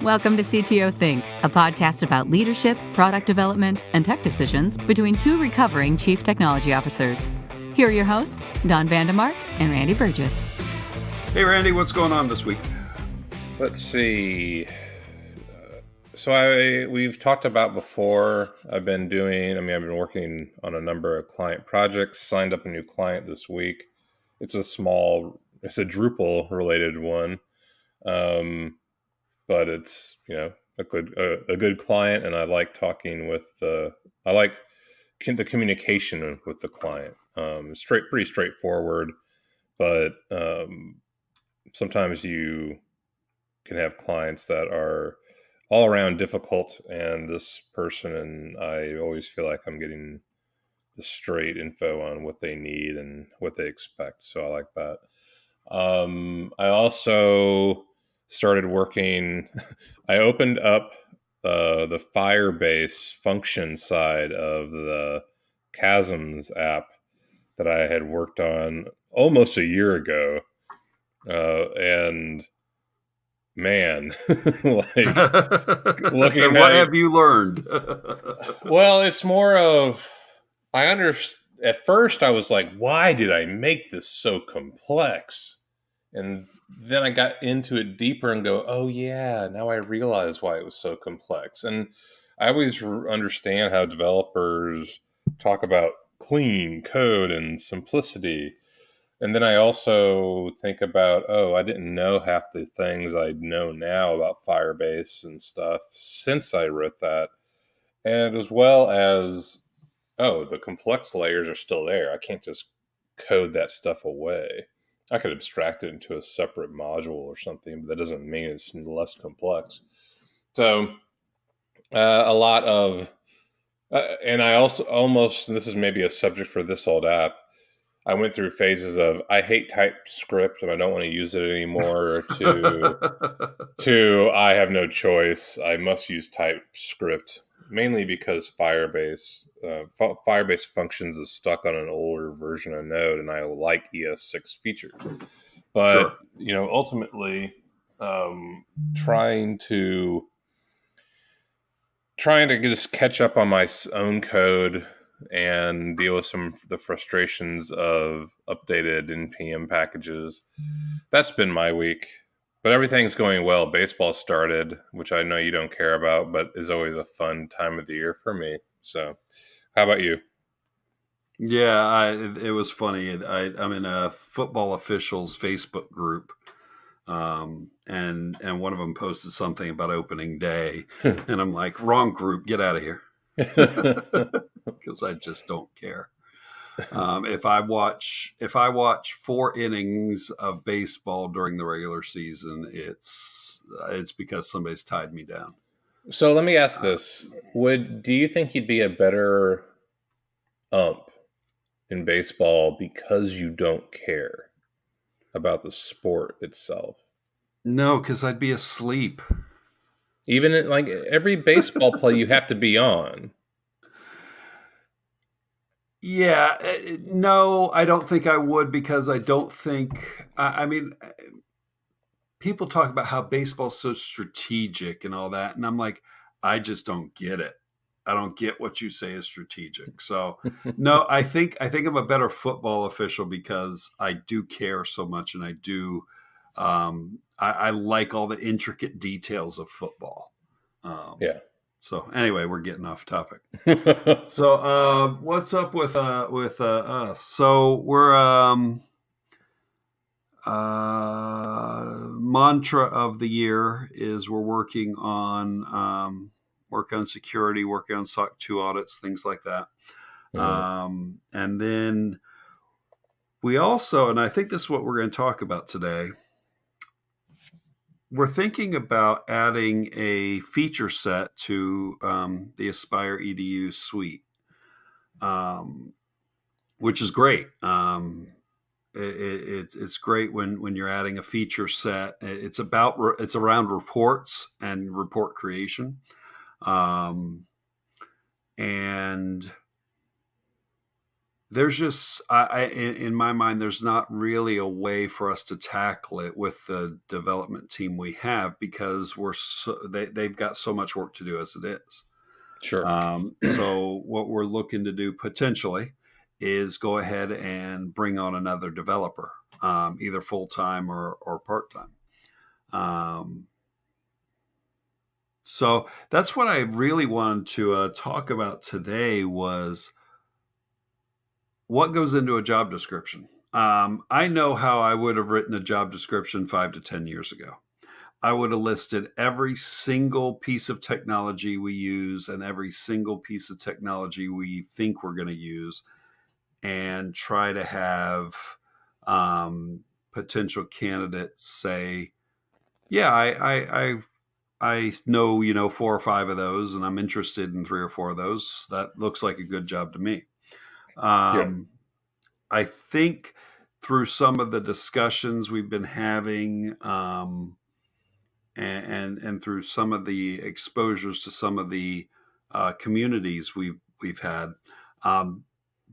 Welcome to CTO Think, a podcast about leadership, product development, and tech decisions between two recovering chief technology officers. Here are your hosts, Don Vandemark and Randy Burgess. Hey, Randy, what's going on this week? Let's see. We've talked about before. I've been working on a number of client projects, signed up a new client this week. It's a Drupal related one. But it's, a good client, and I like talking with the communication with the client. Pretty straightforward, but sometimes you can have clients that are all around difficult, and this person, and I always feel like I'm getting the straight info on what they need and what they expect. So I like that. I also started working. I opened up the Firebase function side of the Chasms app that I had worked on almost a year ago. And man, looking and what have you learned? Well, it's more of, at first I was like, why did I make this so complex? And then I got into it deeper and go, oh yeah, now I realize why it was so complex. And I always understand how developers talk about clean code and simplicity. And then I also think about, I didn't know half the things I know now about Firebase and stuff since I wrote that. And as well as, the complex layers are still there. I can't just code that stuff away. I could abstract it into a separate module or something, but that doesn't mean it's less complex. So a lot of, and I also almost, and this is maybe a subject for this old app, I went through phases of, I hate TypeScript and I don't want to use it anymore, to I have no choice. I must use TypeScript, mainly because Firebase Functions is stuck on an older version of Node, and I like ES6 features. But, ultimately, trying to just catch up on my own code and deal with some of the frustrations of updated NPM packages. That's been my week. But everything's going well. Baseball started, which I know you don't care about, but is always a fun time of the year for me. So how about you? Yeah, it was funny. I'm in a football officials Facebook group, and one of them posted something about opening day, and I'm like, wrong group, get out of here, because I just don't care. If I watch 4 innings of baseball during the regular season, it's because somebody's tied me down. So let me ask this: do you think you'd be a better ump in baseball because you don't care about the sport itself? No, because I'd be asleep. Even every baseball play, you have to be on. Yeah, no, I don't think I would, because I don't think, people talk about how baseball's so strategic and all that, and I'm like, I just don't get it. I don't get what you say is strategic. So no, I think I'm a better football official because I do care so much, and I do, I like all the intricate details of football. Yeah. So anyway, we're getting off topic. So what's up with us? So we're mantra of the year is we're working on security, working on SOC 2 audits, things like that. Mm-hmm. And then we also, and I think this is what we're going to talk about today, we're thinking about adding a feature set to the Aspire EDU suite, which is great. It's great when you're adding a feature set. It's around reports and report creation, and there's just, in my mind, there's not really a way for us to tackle it with the development team we have, because they've got so much work to do as it is. Sure. So what we're looking to do potentially is go ahead and bring on another developer, either full-time or part-time. So that's what I really wanted to talk about today, was what goes into a job description. I know how I would have written a job description 5 to 10 years ago. I would have listed every single piece of technology we use and every single piece of technology we think we're going to use, and try to have potential candidates say, yeah, I know, 4 or 5 of those, and I'm interested in 3 or 4 of those. That looks like a good job to me. I think through some of the discussions we've been having, and through some of the exposures to some of the communities we've had,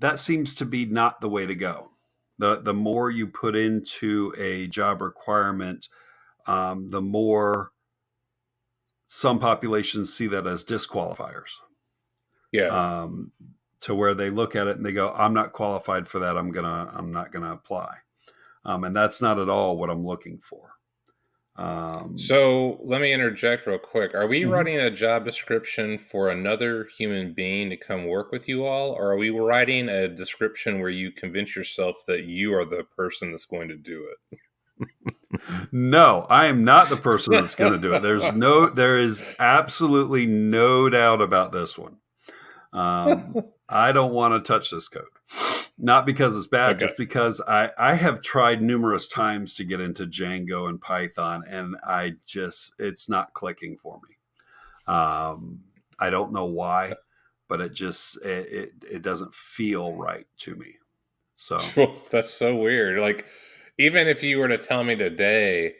that seems to be not the way to go. The more you put into a job requirement, the more some populations see that as disqualifiers. Yeah. To where they look at it and they go, I'm not qualified for that. I'm not gonna apply. And that's not at all what I'm looking for. So let me interject real quick. Are we writing a job description for another human being to come work with you all? Or are we writing a description where you convince yourself that you are the person that's going to do it? No, I am not the person that's going to do it. There is absolutely no doubt about this one. I don't want to touch this code. Not because it's bad, just because I have tried numerous times to get into Django and Python, and it's not clicking for me. I don't know why, but it doesn't feel right to me. So that's so weird. Like, even if you were to tell me today,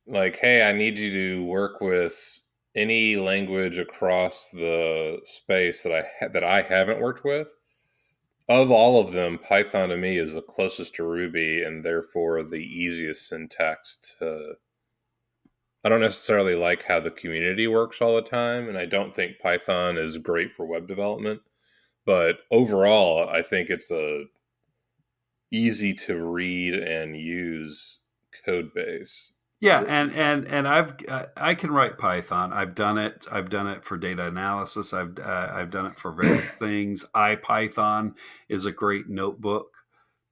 like, hey, I need you to work with any language across the space that I haven't worked with, of all of them, Python to me is the closest to Ruby, and therefore the easiest syntax to. I don't necessarily like how the community works all the time, and I don't think Python is great for web development. But overall, I think it's a easy to read and use code base. Yeah, and I can write Python. I've done it. I've done it for data analysis. I've done it for various things. IPython is a great notebook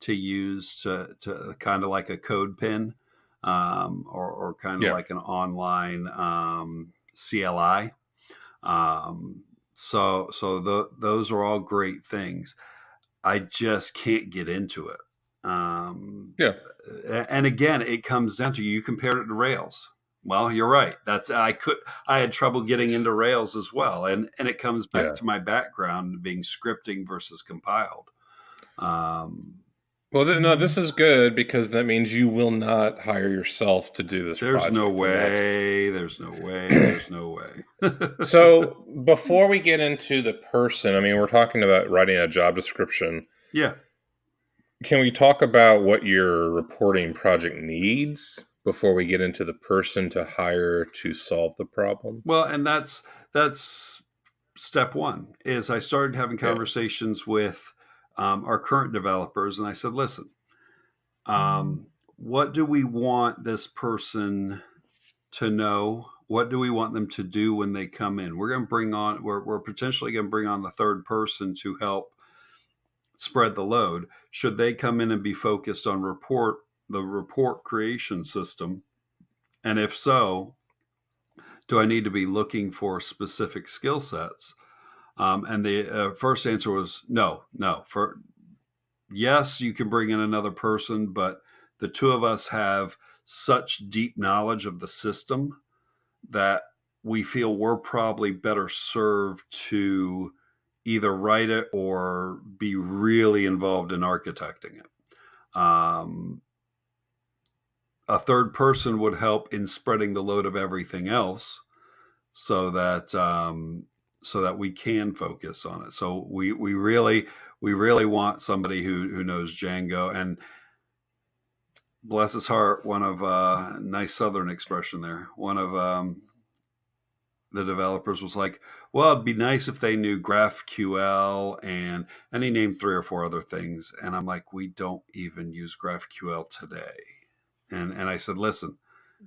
to use to kind of like a code pen, or kind of like an online CLI. So those are all great things. I just can't get into it. And again, it comes down to, you compared it to Rails. Well, you're right. I had trouble getting into Rails as well. And it comes back to my background being scripting versus compiled. No, this is good, because that means you will not hire yourself to do this. There's no way. There's no way. There's no way. So before we get into the person, I mean, we're talking about writing a job description. Yeah. Can we talk about what your reporting project needs before we get into the person to hire to solve the problem? Well, and that's step one. Is I started having conversations with our current developers, and I said, listen, what do we want this person to know? What do we want them to do when they come in? We're potentially going to bring on the third person to help spread the load. Should they come in and be focused on the report creation system? And if so, do I need to be looking for specific skill sets? And the first answer was no. Yes, you can bring in another person, but the two of us have such deep knowledge of the system that we feel we're probably better served to either write it or be really involved in architecting it. A third person would help in spreading the load of everything else, so that so that we can focus on it. So we really want somebody who knows Django. And bless his heart, one of nice Southern expression there. One of the developers was like, well, it'd be nice if they knew GraphQL, and he named 3 or 4 other things. And I'm like, we don't even use GraphQL today. And I said, listen,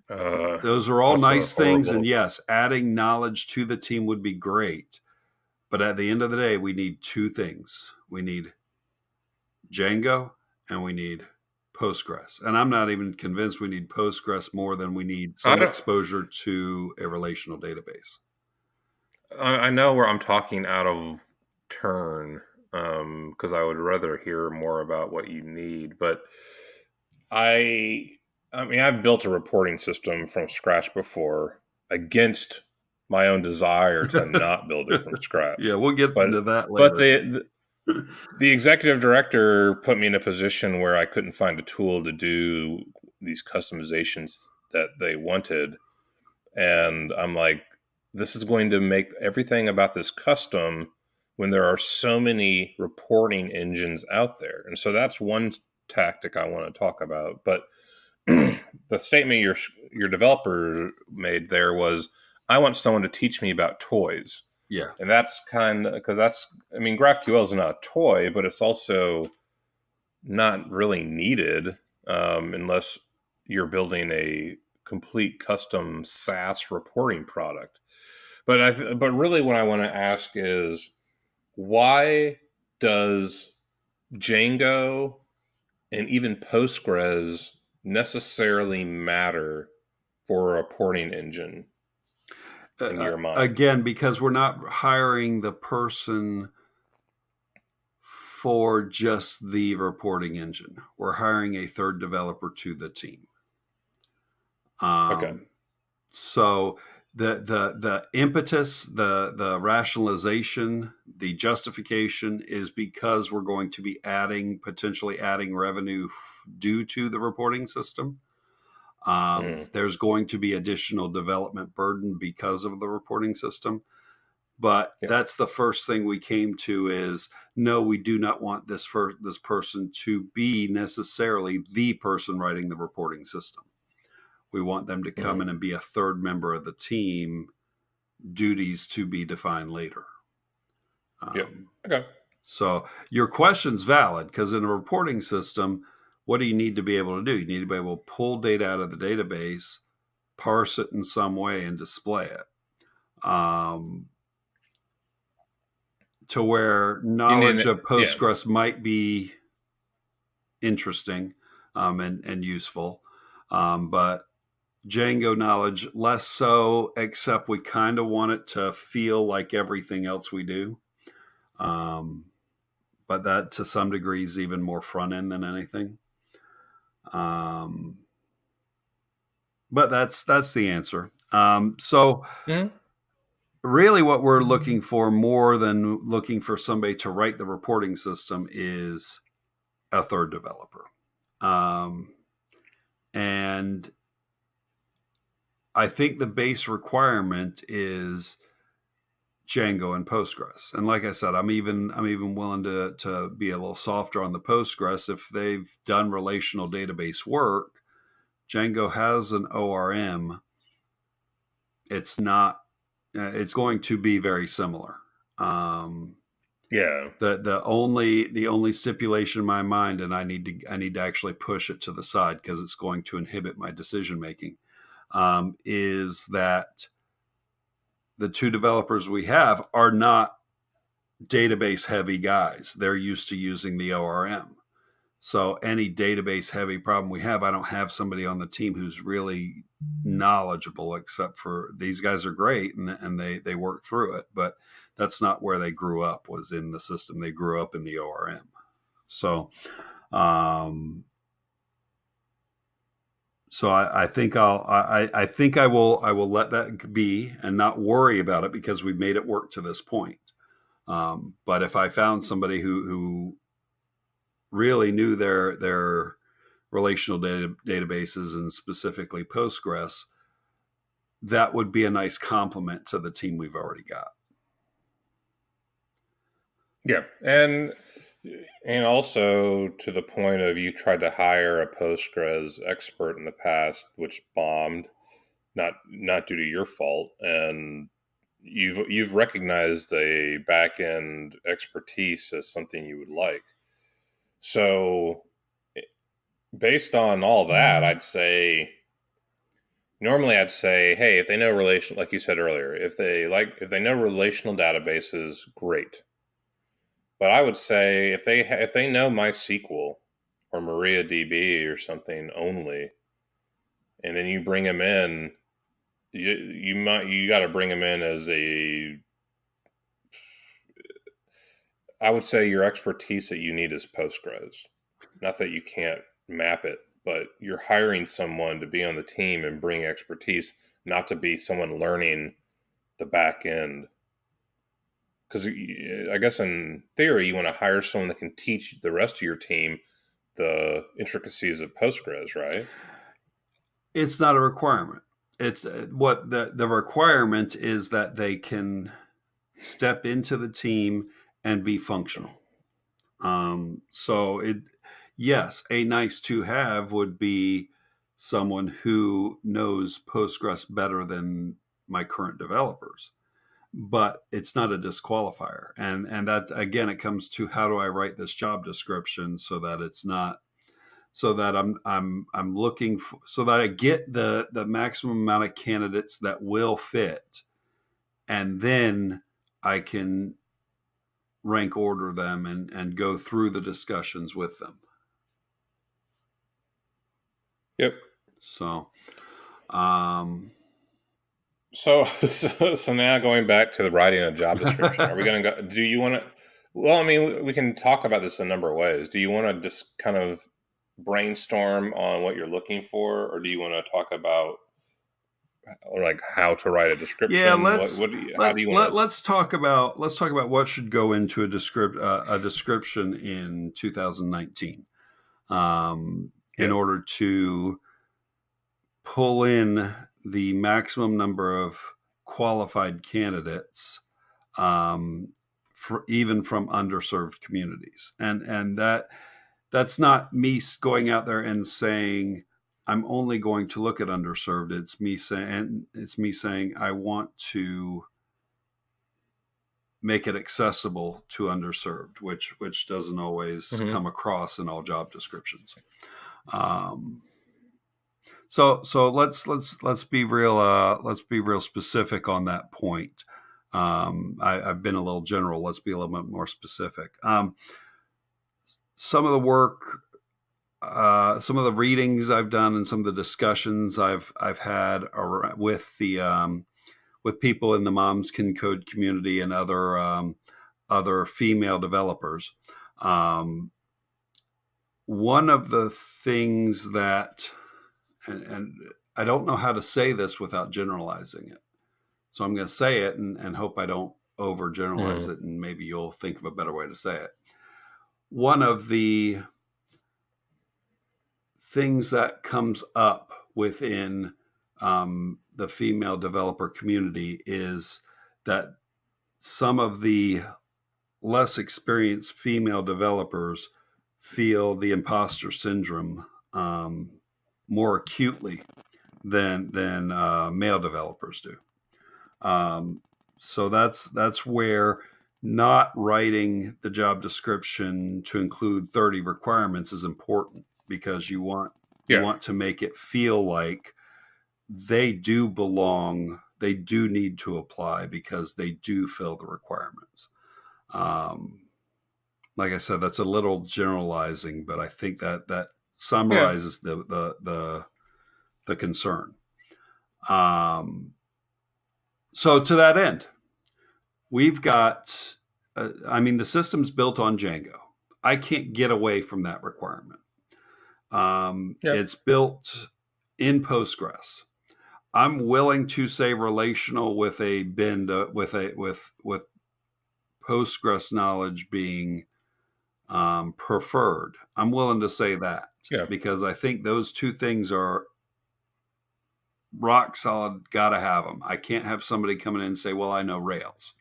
those are all nice things. And yes, adding knowledge to the team would be great. But at the end of the day, we need 2 things. We need Django and we need Postgres. And I'm not even convinced we need Postgres more than we need some exposure to a relational database. I know where I'm talking out of turn, because I would rather hear more about what you need. But I mean, I've built a reporting system from scratch before against my own desire to not build it from scratch. Yeah, we'll get into that later. But the executive director put me in a position where I couldn't find a tool to do these customizations that they wanted. And I'm like, this is going to make everything about this custom when there are so many reporting engines out there. And so that's one tactic I want to talk about. But the statement your developer made there was, I want someone to teach me about toys. Yeah. And that's because I mean, GraphQL is not a toy, but it's also not really needed unless you're building a complete custom SaaS reporting product. But really what I want to ask is, why does Django and even Postgres necessarily matter for a reporting engine? In your mind? Again, because we're not hiring the person for just the reporting engine. We're hiring a third developer to the team. Okay. So the impetus, the rationalization, the justification is because we're going to be potentially adding revenue due to the reporting system. There's going to be additional development burden because of the reporting system. But that's the first thing we came to is, no, we do not want this person to be necessarily the person writing the reporting system. We want them to come in and be a third member of the team, duties to be defined later. Okay. So your question's valid, because in a reporting system, what do you need to be able to do? You need to be able to pull data out of the database, parse it in some way, and display it. To where knowledge of Postgres might be interesting and useful. But Django knowledge, less so, except we kind of want it to feel like everything else we do. But that to some degree is even more front end than anything. But that's the answer. Really what we're looking for, more than looking for somebody to write the reporting system, is a third developer. And I think the base requirement is Django and Postgres. And like I said, I'm even willing to be a little softer on the Postgres. If they've done relational database work, Django has an ORM. It's it's going to be very similar. The only stipulation in my mind, and I need to actually push it to the side because it's going to inhibit my decision making, is that the 2 developers we have are not database heavy guys. They're used to using the ORM. So any database heavy problem we have, I don't have somebody on the team who's really knowledgeable, except for these guys are great and they work through it. But that's not where they grew up, was in the system. They grew up in the ORM. So, I think I will let that be and not worry about it, because we've made it work to this point. But if I found somebody who really knew their relational databases, and specifically Postgres, that would be a nice complement to the team we've already got. Yeah. And also to the point of you tried to hire a Postgres expert in the past, which bombed, not due to your fault, and you've recognized a back end expertise as something you would like. So based on all that, normally I'd say, hey, if they know relation, like you said earlier, if they know relational databases, great. But I would say if they know MySQL or MariaDB or something only, and then you bring them in, you got to bring them in as I would say your expertise that you need is Postgres. Not that you can't map it, but you're hiring someone to be on the team and bring expertise, not to be someone learning the back end. Because I guess in theory, you want to hire someone that can teach the rest of your team the intricacies of Postgres, right? It's not a requirement. It's what the requirement is that they can step into the team and be functional. Yes, a nice to have would be someone who knows Postgres better than my current developers, but it's not a disqualifier. And that, again, it comes to how do I write this job description so that it's not, so that I'm looking for, so that I get the maximum amount of candidates that will fit, and then I can rank order them and go through the discussions with them. Yep. So, so now going back to the writing a job description, are we going to go? Do you want to? Well, I mean, we can talk about this in a number of ways. Do you want to just kind of brainstorm on what you're looking for, or do you want to talk about like how to write a description? Yeah, let's talk about what should go into a description in 2019, in order to pull in the maximum number of qualified candidates, even from underserved communities, and that's not me going out there and saying I'm only going to look at underserved. It's me saying I want to make it accessible to underserved, which doesn't always come across in all job descriptions. So let's be real specific on that point. I've been a little general. Let's be a little bit more specific. Some of the work, some of the readings I've done, and some of the discussions I've had with people in the Moms Can Code community and other female developers. One of the things that, and I don't know how to say this without generalizing it, so I'm going to say it and hope I don't overgeneralize it, and maybe you'll think of a better way to say it. One of the things that comes up within the female developer community is that some of the less experienced female developers feel the imposter syndrome more acutely than male developers do. So that's where not writing the job description to include 30 requirements is important, because you want to make it feel like they do belong, they do need to apply because they do fill the requirements. Like I said, that's a little generalizing, but I think that summarizes the concern. So to that end, we've got, the system's built on Django. I can't get away from that requirement. It's built in Postgres. I'm willing to say relational with a bend, with Postgres knowledge being preferred. I'm willing to say that because I think those two things are rock solid. Got to have them. I can't have somebody coming in and say, well, I know Rails.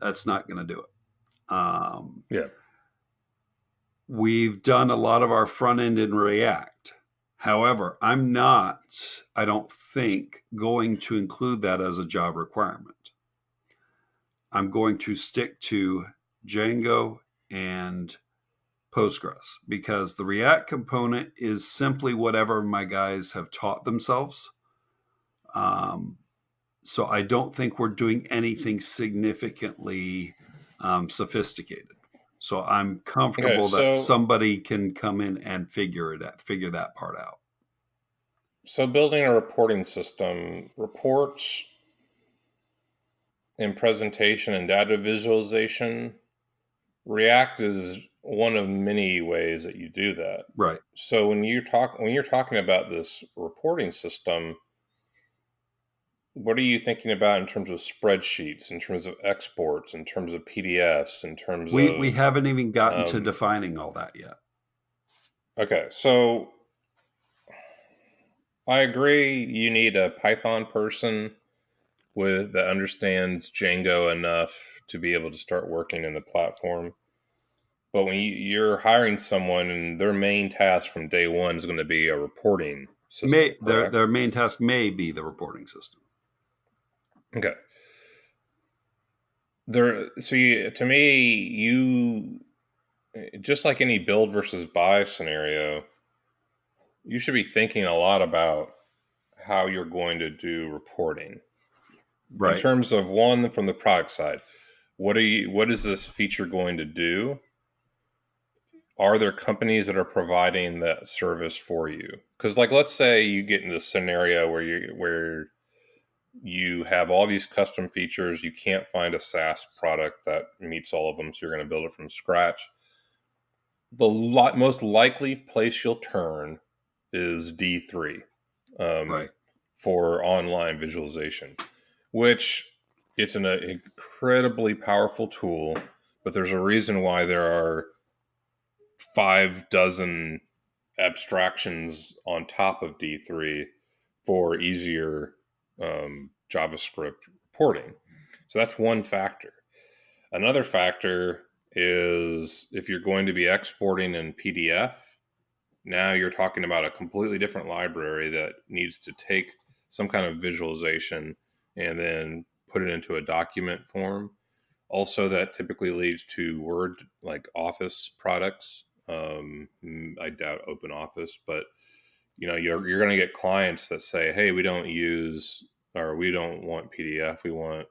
That's not going to do it. Yeah. We've done a lot of our front end in React. However, I don't think, going to include that as a job requirement. I'm going to stick to Django and Postgres, because the React component is simply whatever my guys have taught themselves. So I don't think we're doing anything significantly sophisticated. So I'm comfortable that somebody can come in and figure that part out. So building a reporting system, reports and presentation and data visualization, React is one of many ways that you do that. Right. So when you're talking about this reporting system, what are you thinking about in terms of spreadsheets, in terms of exports, in terms of PDFs, in terms of... We haven't even gotten to defining all that yet. Okay, so I agree you need a Python person that understands Django enough to be able to start working in the platform. But when you're hiring someone and their main task from day one is going to be a reporting system, their main task may be the reporting system. Okay. To me, just like any build versus buy scenario, you should be thinking a lot about how you're going to do reporting. Right. In terms of one, from the product side, what is this feature going to do? Are there companies that are providing that service for you? Because, like, let's say you get into a scenario where you have all these custom features, you can't find a SaaS product that meets all of them, so you're going to build it from scratch. The most likely place you'll turn is D3 right. for online visualization, which it's an incredibly powerful tool, but there's a reason why there are 6 abstractions on top of D3 for easier JavaScript reporting. So that's one factor. Another factor is if you're going to be exporting in PDF, now you're talking about a completely different library that needs to take some kind of visualization and then put it into a document form. Also, that typically leads to Word, like Office products. I doubt Open Office, but you're going to get clients that say, "Hey, we don't want PDF. We want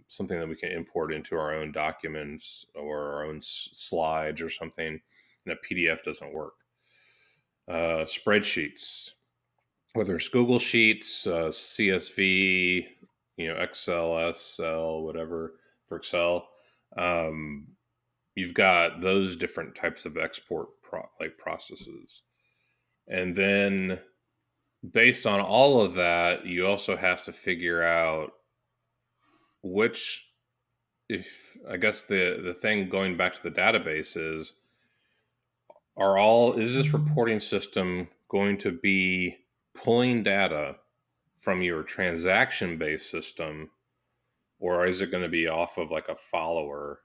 something that we can import into our own documents or our own slides or something." And a PDF doesn't work. Spreadsheets, whether it's Google Sheets, CSV, Excel, SL, whatever for Excel. You've got those different types of export processes. And then based on all of that, you also have to figure out I guess the thing going back to the database is this reporting system going to be pulling data from your transaction-based system, or is it going to be off of like a follower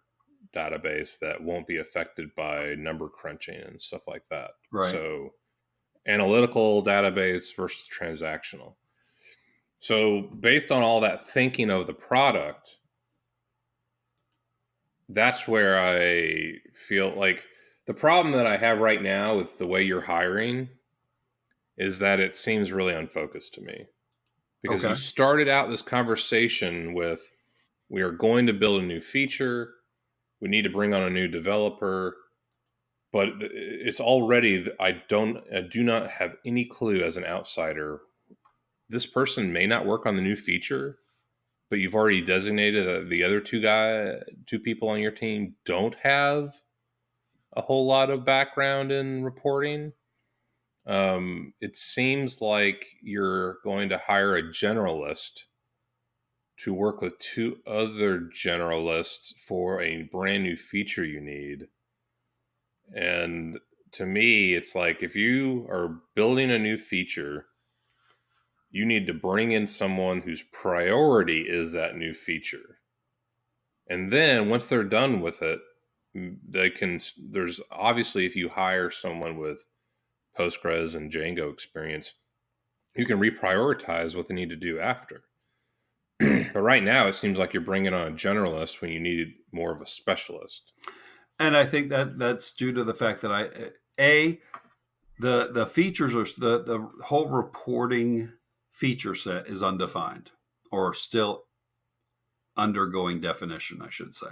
database that won't be affected by number crunching and stuff like that? Right. So analytical database versus transactional. So based on all that thinking of the product, that's where I feel like the problem that I have right now with the way you're hiring is that it seems really unfocused to me. Because you started out this conversation with, we are going to build a new feature, we need to bring on a new developer, but it's already, I do not have any clue as an outsider. This person may not work on the new feature, but you've already designated that the other two people on your team don't have a whole lot of background in reporting. It seems like you're going to hire a generalist to work with 2 other generalists for a brand new feature you need. And to me, it's like, if you are building a new feature, you need to bring in someone whose priority is that new feature. And then once they're done with it, there's obviously, if you hire someone with Postgres and Django experience, you can reprioritize what they need to do after. But right now, it seems like you're bringing on a generalist when you need more of a specialist. And I think that's due to the fact that the features are the whole reporting feature set is undefined, or still undergoing definition, I should say.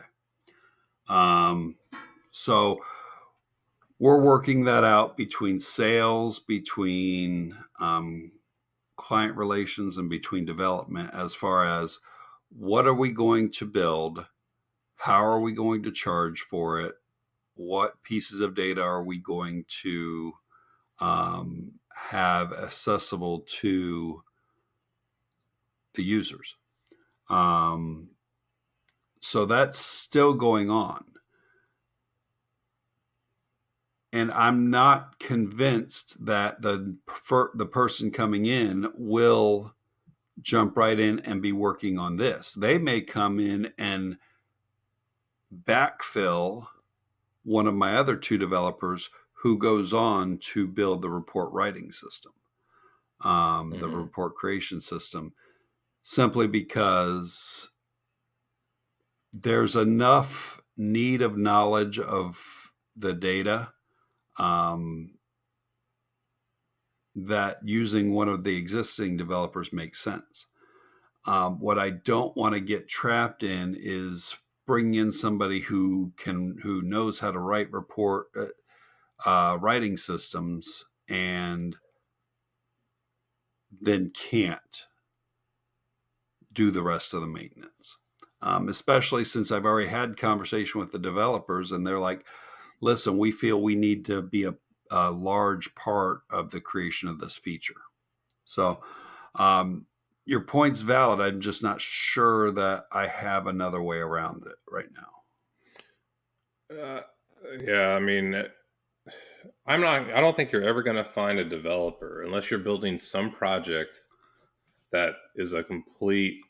So we're working that out between sales, between client relations, and between development, as far as what are we going to build, how are we going to charge for it, what pieces of data are we going to have accessible to the users. So that's still going on. And I'm not convinced that the person coming in will jump right in and be working on this. They may come in and backfill one of my other two developers who goes on to build the report writing system, the report creation system, simply because there's enough need of knowledge of the data that using one of the existing developers makes sense. What I don't want to get trapped in is bringing in somebody who knows how to write report writing systems and then can't do the rest of the maintenance. Especially since I've already had conversation with the developers and they're like, listen, we feel we need to be a large part of the creation of this feature. So your point's valid. I'm just not sure that I have another way around it right now. Yeah, I mean, I don't think you're ever going to find a developer unless you're building some project that is a complete,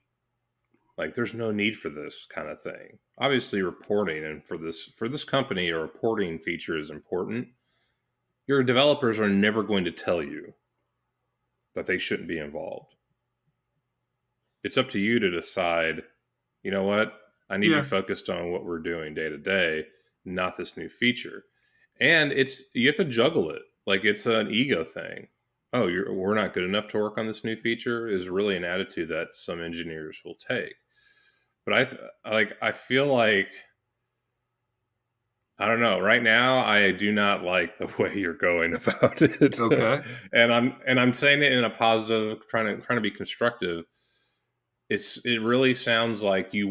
like, there's no need for this kind of thing. Obviously, reporting, and for this company, a reporting feature is important. Your developers are never going to tell you that they shouldn't be involved. It's up to you to decide, you know what, I need you focused on what we're doing day to day, not this new feature. And you have to juggle it. Like, it's an ego thing. Oh, we're not good enough to work on this new feature is really an attitude that some engineers will take. But I feel like, I don't know. Right now, I do not like the way you're going about it. Okay. and I'm saying it in a positive, trying to be constructive. It really sounds like you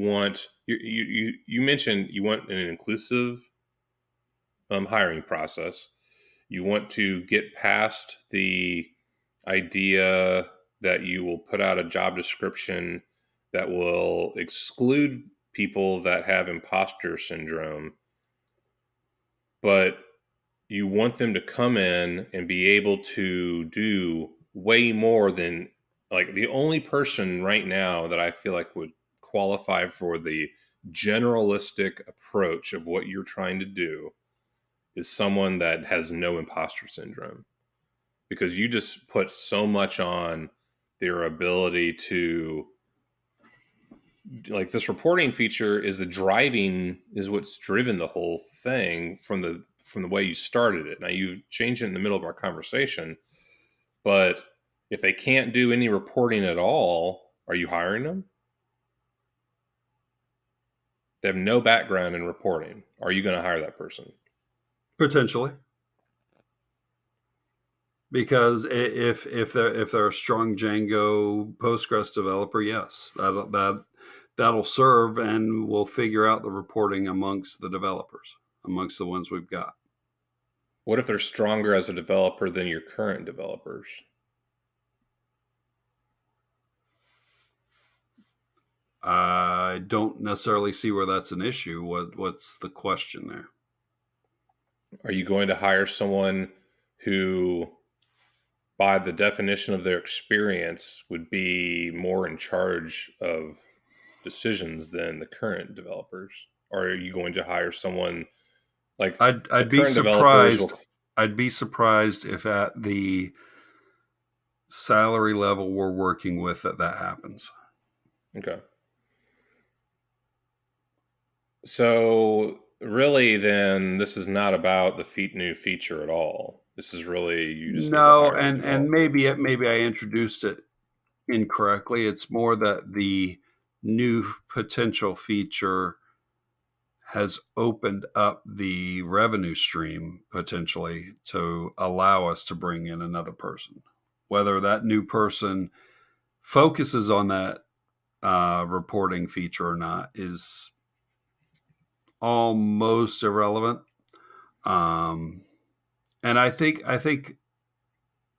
mentioned you want an inclusive hiring process. You want to get past the idea that you will put out a job description that will exclude people that have imposter syndrome, but you want them to come in and be able to do way more than, like, the only person right now that I feel like would qualify for the generalistic approach of what you're trying to do is someone that has no imposter syndrome, because you just put so much on their ability to, like, this reporting feature is what's driven the whole thing from the way you started it. Now you've changed it in the middle of our conversation, but if they can't do any reporting at all, are you hiring them? They have no background in reporting. Are you going to hire that person? Potentially. Because if they're a strong Django Postgres developer, yes, that'll serve, and we'll figure out the reporting amongst the developers, amongst the ones we've got. What if they're stronger as a developer than your current developers? I don't necessarily see where that's an issue. What's the question there? Are you going to hire someone who, by the definition of their experience, would be more in charge of decisions than the current developers? Or are you going to hire someone like I'd be surprised. I'd be surprised if at the salary level we're working with that happens. Okay. So really, then this is not about the new feature at all. This is really you just need to hire and maybe I introduced it incorrectly. It's more that the new potential feature has opened up the revenue stream potentially to allow us to bring in another person. Whether that new person focuses on that reporting feature or not is almost irrelevant. And I think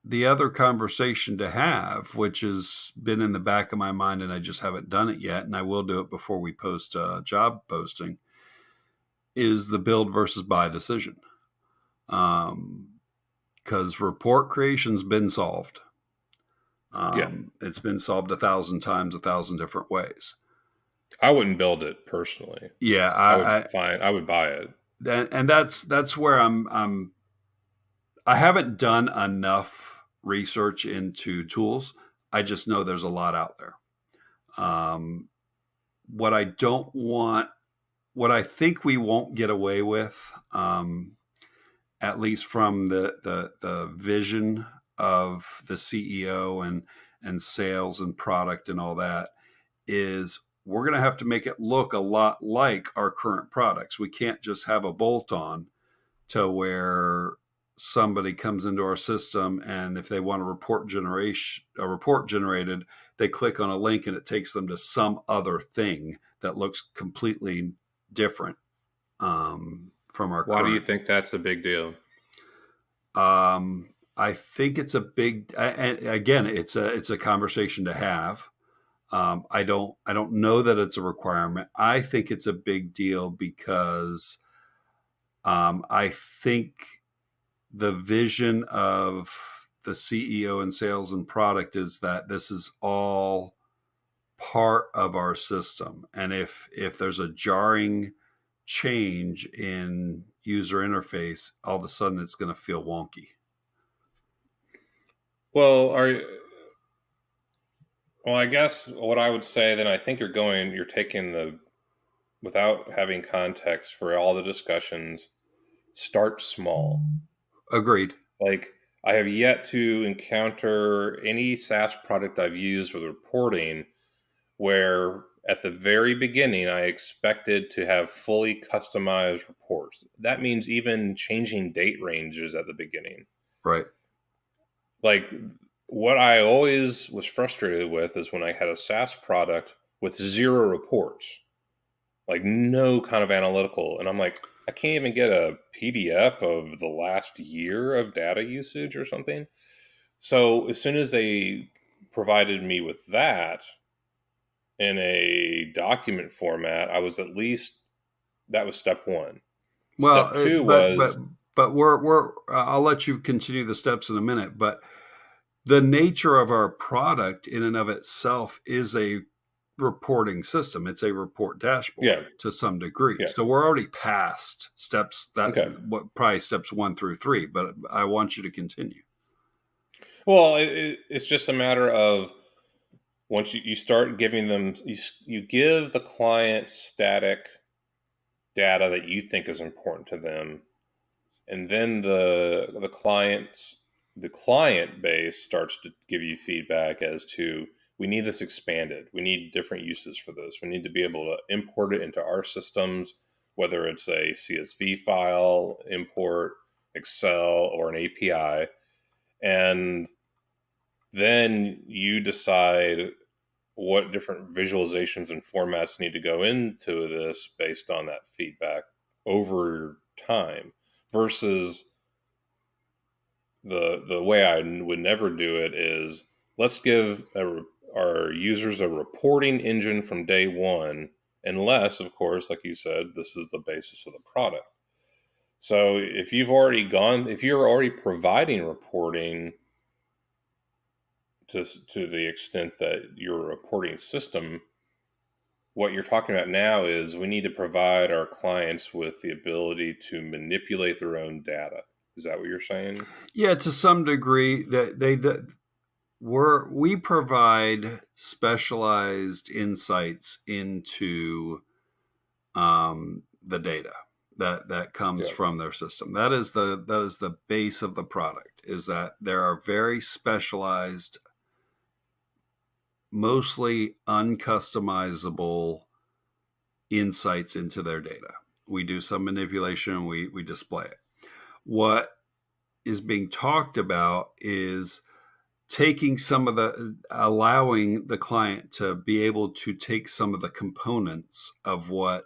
the other conversation to have, which has been in the back of my mind and I just haven't done it yet, and I will do it before we post a job posting, is the build versus buy decision. Because report creation's been solved. It's been solved 1,000 times, 1,000 different ways. I wouldn't build it personally. Yeah, I would buy it. And that's where I haven't done enough research into tools. I just know there's a lot out there. What I don't want, what I think we won't get away with, at least from the vision of the CEO and sales and product and all that, is we're going to have to make it look a lot like our current products. We can't just have a bolt-on to where somebody comes into our system and if they want a report generated, they click on a link and it takes them to some other thing that looks completely different from our Why do you think that's a big deal? I think it's a big, and again, it's a conversation to have. I don't know that it's a requirement. I think it's a big deal because I think the vision of the CEO and sales and product is that this is all part of our system. And if there's a jarring change in user interface, all of a sudden it's going to feel wonky. Well, I guess what I would say then, I think you're taking without having context for all the discussions, start small. Agreed. Like, I have yet to encounter any SaaS product I've used with reporting where at the very beginning I expected to have fully customized reports. That means even changing date ranges at the beginning. Right. Like, what I always was frustrated with is when I had a SaaS product with 0 reports, like no kind of analytical. And I'm like, I can't even get a PDF of the last year of data usage or something. So as soon as they provided me with that in a document format, that was step 1. Well, step 2 was... But we're I'll let you continue the steps in a minute, but the nature of our product in and of itself is a reporting system. It's a report dashboard to some degree. Yeah. So we're already past steps probably steps 1 through 3, but I want you to continue. Well, it's just a matter of once you start giving them, you give the client static data that you think is important to them. And then the client base starts to give you feedback as to, we need this expanded. We need different uses for this. We need to be able to import it into our systems, whether it's a CSV file import, Excel, or an API. And then you decide what different visualizations and formats need to go into this based on that feedback over time. Versus the way I would never do it is, let's give our users a reporting engine from day 1, unless, of course, like you said, this is the basis of the product. So if you're already providing reporting to the extent that your reporting system what you're talking about now is we need to provide our clients with the ability to manipulate their own data. Is that what you're saying? Yeah, to some degree that we provide specialized insights into the data that comes Yeah. from their system. That is the base of the product, is that there are very specialized, mostly uncustomizable insights into their data. We do some manipulation, we display it. What is being talked about is allowing the client to be able to take some of the components of what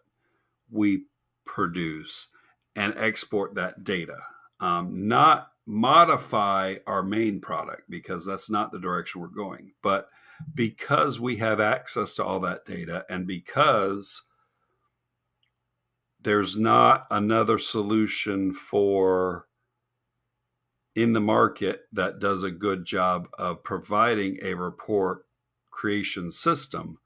we produce and export that data. Not modify our main product, because that's not the direction we're going. But because we have access to all that data, and because there's not another solution in the market that does a good job of providing a report creation system,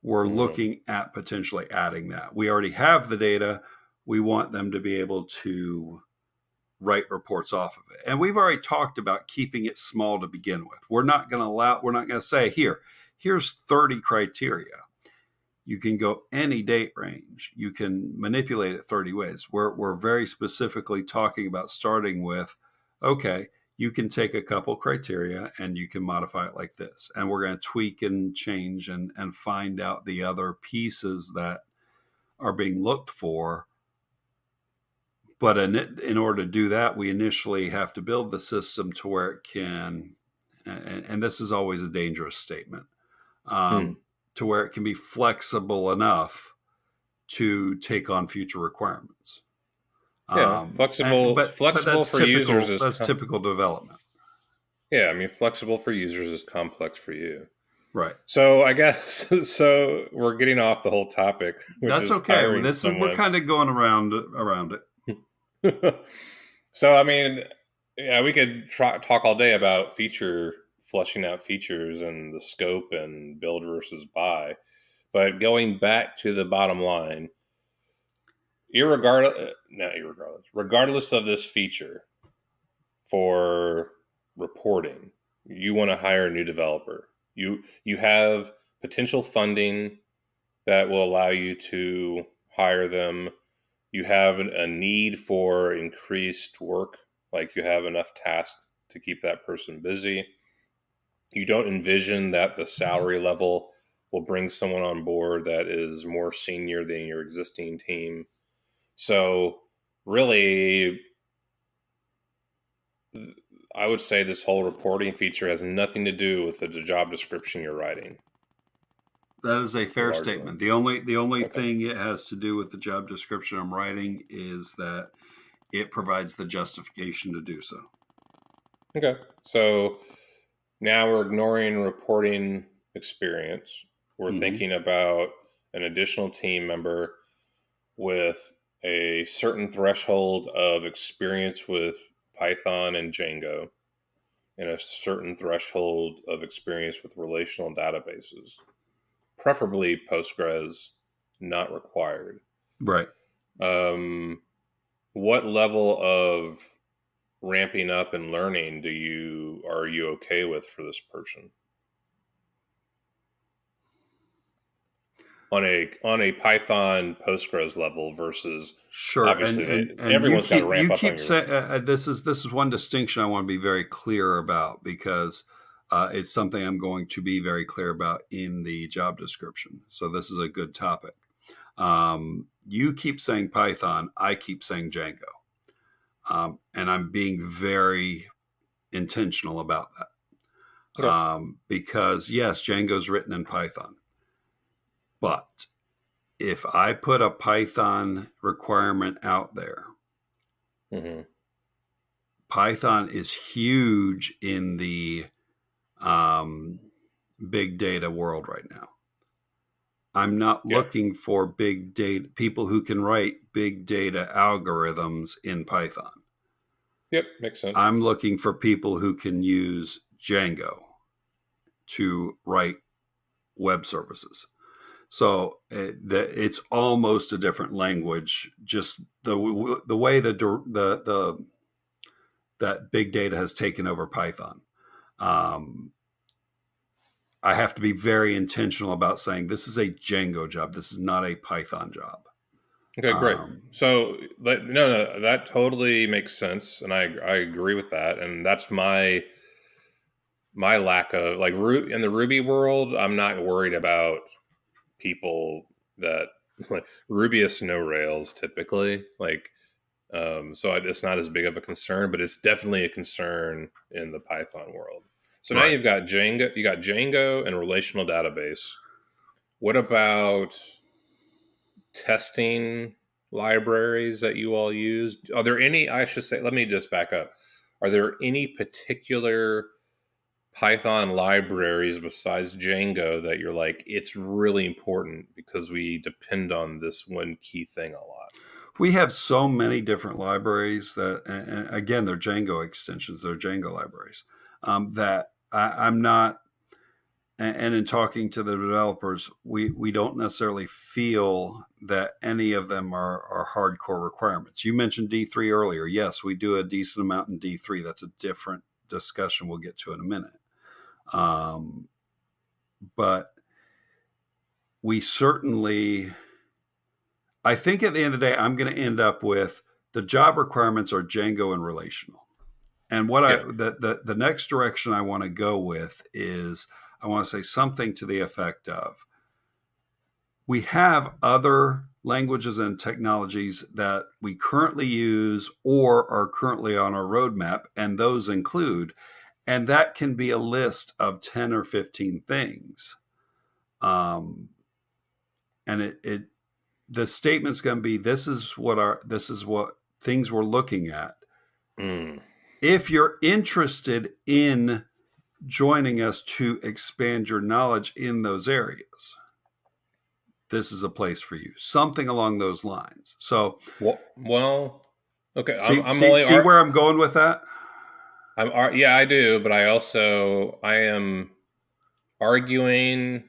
we're looking at potentially adding that. We already have the data. We want them to be able to write reports off of it. And we've already talked about keeping it small to begin with. We're not going to say, here's 30 criteria. You can go any date range. You can manipulate it 30 ways. We're very specifically talking about starting with, okay, you can take a couple criteria and you can modify it like this. And we're going to tweak and change and find out the other pieces that are being looked for. But in order to do that, we initially have to build the system to where it can, and this is always a dangerous statement, to where it can be flexible enough to take on future requirements. Yeah, flexible for users is typical development. Yeah, I mean, flexible for users is complex for you. Right. So I guess we're getting off the whole topic. That's okay. We're kind of going around it. So I mean, yeah, we could talk all day about fleshing out features and the scope and build versus buy. But going back to the bottom line, regardless of this feature for reporting, you want to hire a new developer. You have potential funding that will allow you to hire them. You have a need for increased work, like you have enough tasks to keep that person busy. You don't envision that the salary level will bring someone on board that is more senior than your existing team. So really, I would say this whole reporting feature has nothing to do with the job description you're writing. That is a fair statement. The only thing it has to do with the job description I'm writing is that it provides the justification to do so. Okay. So now we're ignoring reporting experience. We're thinking about an additional team member with a certain threshold of experience with Python and Django, and a certain threshold of experience with relational databases. Preferably Postgres, not required. Right. What level of ramping up and learning are you okay with for this person? On a Python Postgres level versus obviously everyone's got to ramp up on your. This is one distinction I want to be very clear about, because it's something I'm going to be very clear about in the job description. So this is a good topic. You keep saying Python, I keep saying Django. And I'm being very intentional about that. Okay. Because yes, Django's written in Python. But if I put a Python requirement out there, Python is huge in the big data world right now. I'm not looking for big data people who can write big data algorithms in Python. Yep, makes sense. I'm looking for people who can use Django to write web services. So it's almost a different language. Just the way that big data has taken over Python. I have to be very intentional about saying this is a Django job. This is not a Python job. Okay, great. So no, that totally makes sense, and I agree with that. And that's my lack of like in the Ruby world. I'm not worried about people that like Rubyous no Rails typically so it's not as big of a concern, but it's definitely a concern in the Python world. So now you've got Django and relational database. What about testing libraries that you all use? Are there any, I should say, let me just back up. Are there any particular Python libraries besides Django that you're like, it's really important because we depend on this one key thing a lot? We have so many different libraries that, and again, they're Django extensions, they're Django libraries, that I'm not, and in talking to the developers, we don't necessarily feel that any of them are hardcore requirements. You mentioned D3 earlier. Yes, we do a decent amount in D3. That's a different discussion we'll get to in a minute. But we certainly, I think at the end of the day, I'm going to end up with the job requirements are Django and relational. And what the next direction I want to go with is I want to say something to the effect of, we have other languages and technologies that we currently use or are currently on our roadmap, and those include, and that can be a list of 10 or 15 things. And the statement's going to be, this is what things we're looking at. If you're interested in joining us to expand your knowledge in those areas, this is a place for you. Something along those lines. So, well, okay. See where I'm going with that? Yeah, I do. But I am arguing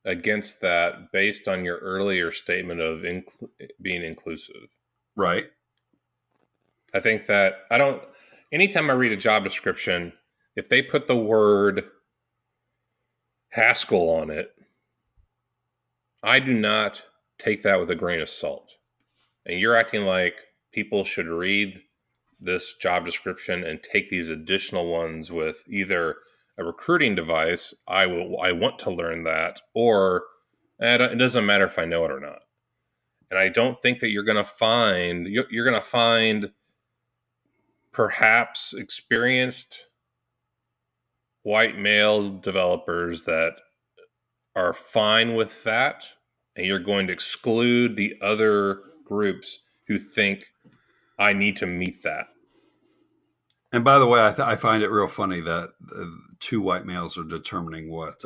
against that based on your earlier statement of being inclusive. Right. I think that anytime I read a job description, if they put the word Haskell on it, I do not take that with a grain of salt. And you're acting like people should read this job description and take these additional ones with either a recruiting device, I want to learn that, or it doesn't matter if I know it or not. And I don't think that you're going to find perhaps experienced white male developers that are fine with that, and you're going to exclude the other groups who think I need to meet that. And by the way, I find it real funny that two white males are determining what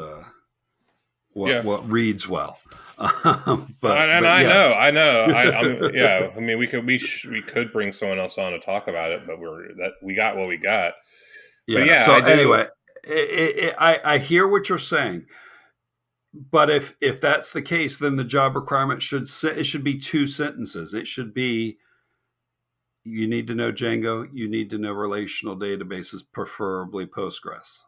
reads well. I know. Yeah. I mean, we could bring someone else on to talk about it, but we got what we got. Yeah. But yeah. So anyway, I hear what you're saying, but if that's the case, then the job requirement should be two sentences. It should be, you need to know Django. You need to know relational databases, preferably Postgres.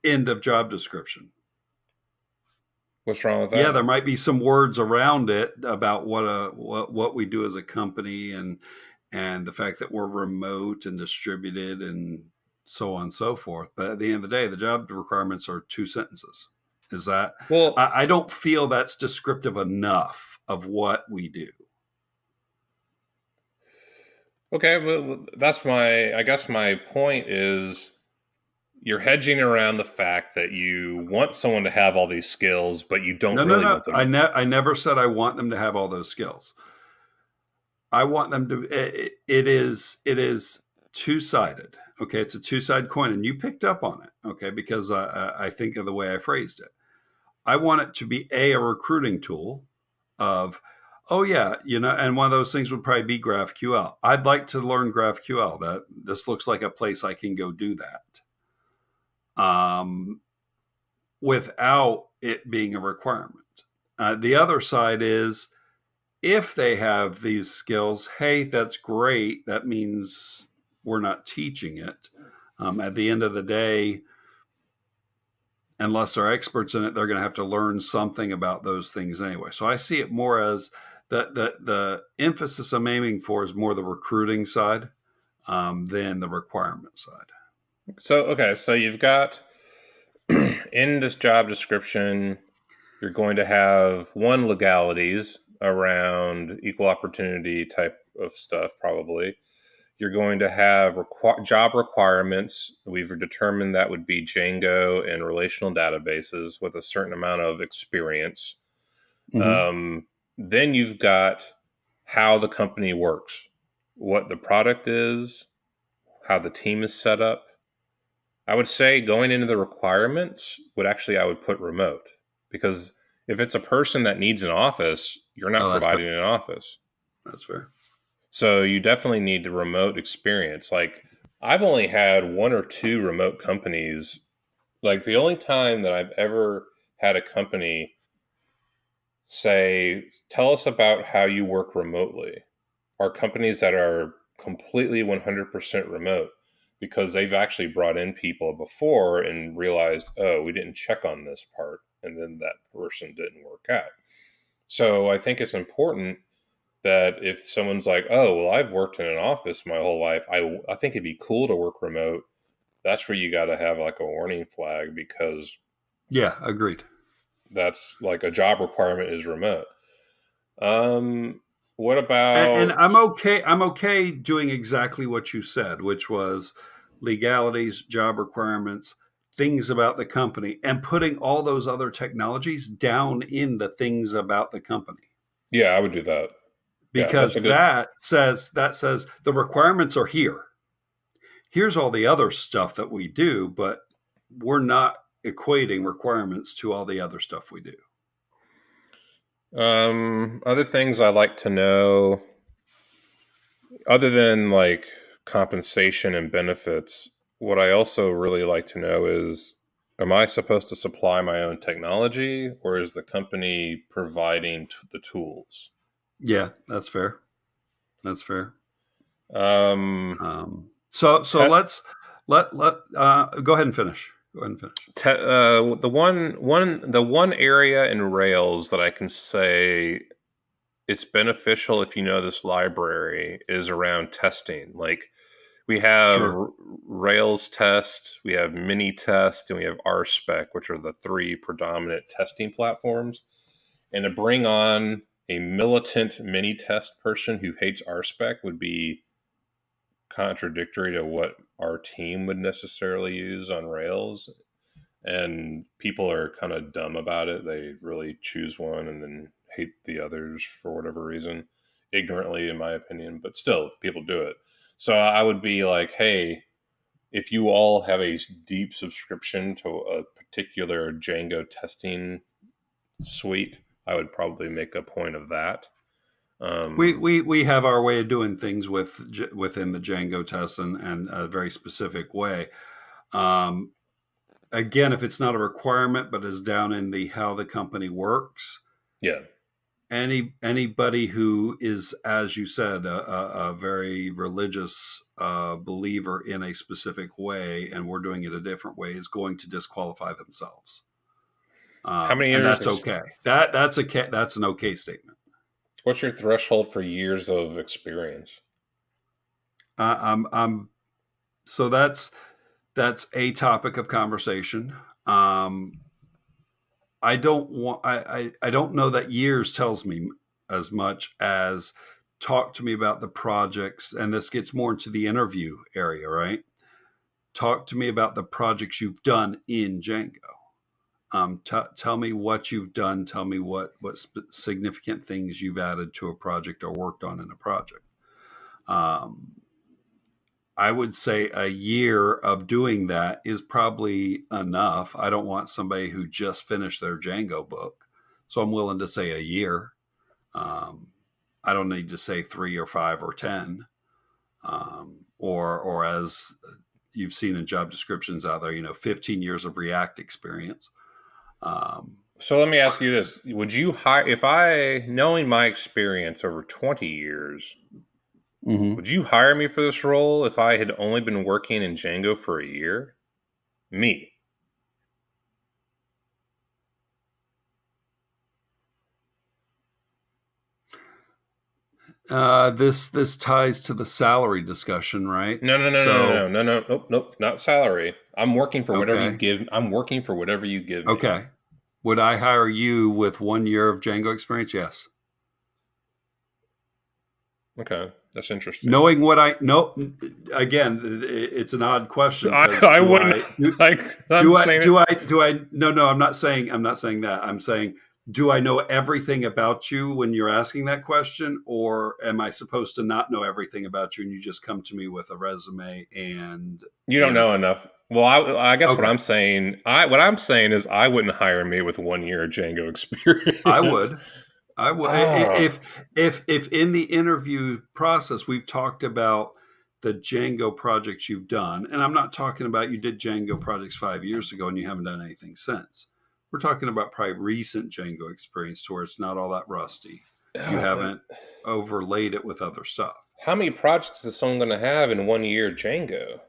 End of job description. What's wrong with that? Yeah, there might be some words around it about what we do as a company and the fact that we're remote and distributed and so on and so forth. But at the end of the day, the job requirements are two sentences. Is that? Well, I don't feel that's descriptive enough of what we do. Okay, well, I guess my point is you're hedging around the fact that you want someone to have all these skills, but you don't want them. I never said I want them to have all those skills. I want them to, it is two-sided. Okay. It's a two-sided coin, and you picked up on it. Okay. Because I think of the way I phrased it. I want it to be a recruiting tool of, oh yeah, and one of those things would probably be GraphQL. I'd like to learn GraphQL. This looks like a place I can go do that. Without it being a requirement. The other side is if they have these skills, hey, that's great. That means we're not teaching it. At the end of the day, unless they're experts in it, they're going to have to learn something about those things anyway. So I see it more as the emphasis I'm aiming for is more the recruiting side than the requirement side. So you've got in this job description, you're going to have legalities around equal opportunity type of stuff, probably. You're going to have job requirements. We've determined that would be Django and relational databases with a certain amount of experience. Mm-hmm. Then you've got how the company works, what the product is, how the team is set up. I would say going into the requirements I would put remote, because if it's a person that needs an office, you're not providing an office. That's fair. So you definitely need the remote experience. Like, I've only had one or two remote companies. Like, the only time that I've ever had a company say, tell us about how you work remotely, are companies that are completely 100% remote, because they've actually brought in people before and realized, oh, we didn't check on this part, and then that person didn't work out. So I think it's important that if someone's like, oh, well, I've worked in an office my whole life, I think it'd be cool to work remote. That's where you got to have like a warning flag, because yeah, agreed. That's like a job requirement is remote. What about? And I'm okay. I'm okay doing exactly what you said, which was legalities, job requirements, things about the company, and putting all those other technologies down in the things about the company. Yeah, I would do that. Because that says the requirements are here. Here's all the other stuff that we do, but we're not equating requirements to all the other stuff we do. Other things I like to know, other than like compensation and benefits, what I also really like to know is, am I supposed to supply my own technology, or is the company providing the tools? Yeah, that's fair. That's fair. So let's go ahead and finish. Go ahead and finish. The one area in Rails that I can say it's beneficial if you know this library is around testing. Like, we have Rails test, we have mini test, and we have RSpec, which are the three predominant testing platforms. And to bring on a militant mini test person who hates RSpec would be contradictory to what our team would necessarily use on Rails. And people are kind of dumb about it. They really choose one and then hate the others for whatever reason, ignorantly, in my opinion, but still people do it. So I would be like, hey, if you all have a deep subscription to a particular Django testing suite, I would probably make a point of that. We have our way of doing things within the Django tests and a very specific way. Again, if it's not a requirement, but is down in the how the company works. Yeah. Anybody who is, as you said, a very religious believer in a specific way, and we're doing it a different way, is going to disqualify themselves. How many years? And that's okay. That's an okay statement. What's your threshold for years of experience? So that's a topic of conversation. I don't know that years tells me as much as talk to me about the projects, and this gets more into the interview area, right? Talk to me about the projects you've done in Django. Tell me what you've done. Tell me what significant things you've added to a project or worked on in a project. I would say a year of doing that is probably enough. I don't want somebody who just finished their Django book. So I'm willing to say a year. I don't need to say 3 or 5 or 10. Or as you've seen in job descriptions out there, 15 years of React experience. So let me ask you this: would you hire knowing my experience over 20 years? Mm-hmm. Would you hire me for this role if I had only been working in Django for a year? Me. This ties to the salary discussion, right? No, no, no, no, So, no, no, no, nope, nope, not salary. I'm working for whatever you okay, give. I'm working for whatever you give me. okay. Would I hire you with 1 year of Django experience? Yes. Okay, that's interesting. Knowing what I know, again, it's an odd question because I do wouldn't I like. I'm saying it. no, I'm not saying that. I'm saying, do I know everything about you when you're asking that question, or am I supposed to not know everything about you and you just come to me with a resume and You the don't know interview? enough. Well, I guess what Okay, I'm saying, what I'm saying is, I wouldn't hire me with 1 year Django I experience. would. I would Oh, if in the interview process we've talked about the Django projects you've done, and I'm not talking about you did Django projects 5 years ago and you haven't done anything since. We're talking about probably recent Django experience to where it's not all that rusty. You but haven't overlaid it with other stuff. how many projects is someone going to have in 1 year Django?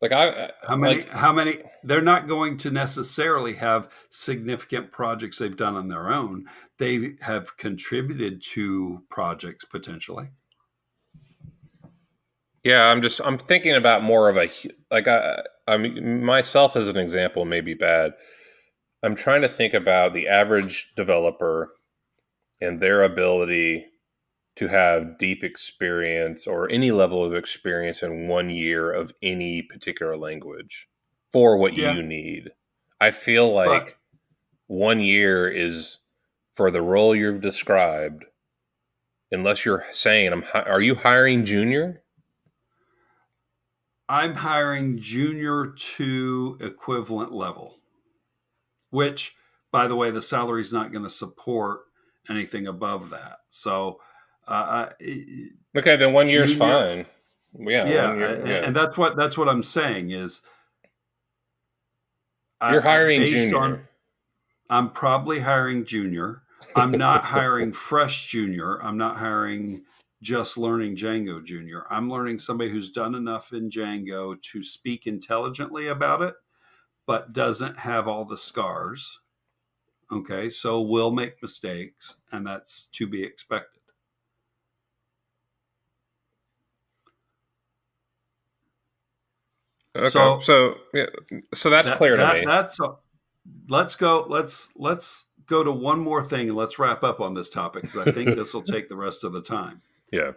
Like How many? like How many? They're not going to necessarily have significant projects they've done on their own. They have contributed to projects potentially. yeah, I'm thinking about more of I mean, myself as an example may be bad. I'm trying to think about the average developer and their ability to have deep experience or any level of experience in 1 year of any particular language for what Yeah, you need. I feel but like 1 year is for the role you've described, unless you're saying, are you hiring junior? I'm hiring junior to equivalent level, which, by the way, the salary is not going to support anything above that. So, Okay, then 1 year is junior, fine. Yeah, yeah, 1 year. Yeah. and that's what I'm saying is, You're hiring based on junior. I'm probably hiring junior. I'm not hiring fresh junior. I'm not hiring just learning Django junior. I'm learning somebody who's done enough in Django to speak intelligently about it, but doesn't have all the scars. Okay, so will make mistakes, and that's to be expected. Okay, So so yeah, so that's that clear to that me. that's let's go. Let's go to one more thing, and let's wrap up on this topic because I think this will take the rest of the time. Yeah.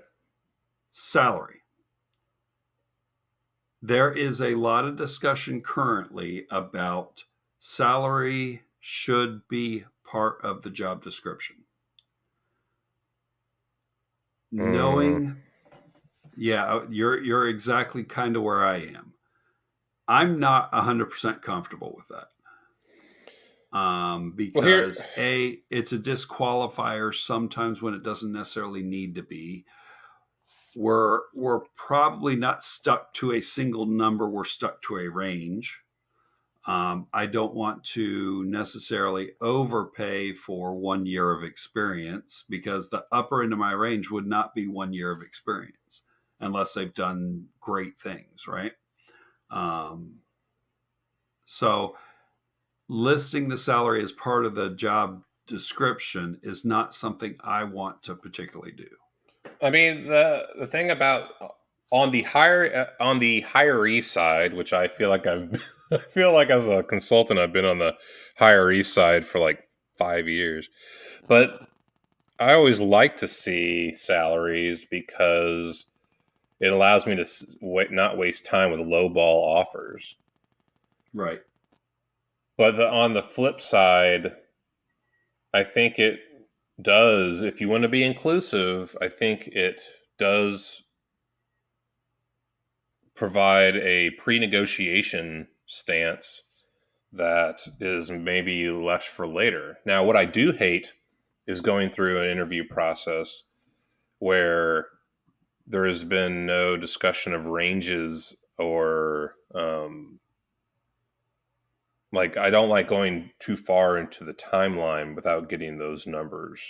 Salary. There is a lot of discussion currently about salary should be part of the job description. Mm, Knowing, yeah, you're exactly kind of where I am. I'm not 100% comfortable with that. well, here. Because it's a disqualifier sometimes when it doesn't necessarily need to be. We're probably not stuck to a single number. We're stuck to a range. I don't want to necessarily overpay for 1 year of experience because the upper end of my range would not be 1 year of experience unless they've done great things, right? Um, so listing the salary as part of the job description is not something I want to particularly do. I mean, the thing about on the hiree side, which I feel like I feel like as a consultant, I've been on the hiree side for like 5 years, but I always like to see salaries because it allows me to not waste time with lowball offers. Right. But on the flip side, I think it does. If you want to be inclusive, I think it does provide a pre-negotiation stance that is maybe less for later. Now, what I do hate is going through an interview process where there has been no discussion of ranges or Like, I don't like going too far into the timeline without getting those numbers.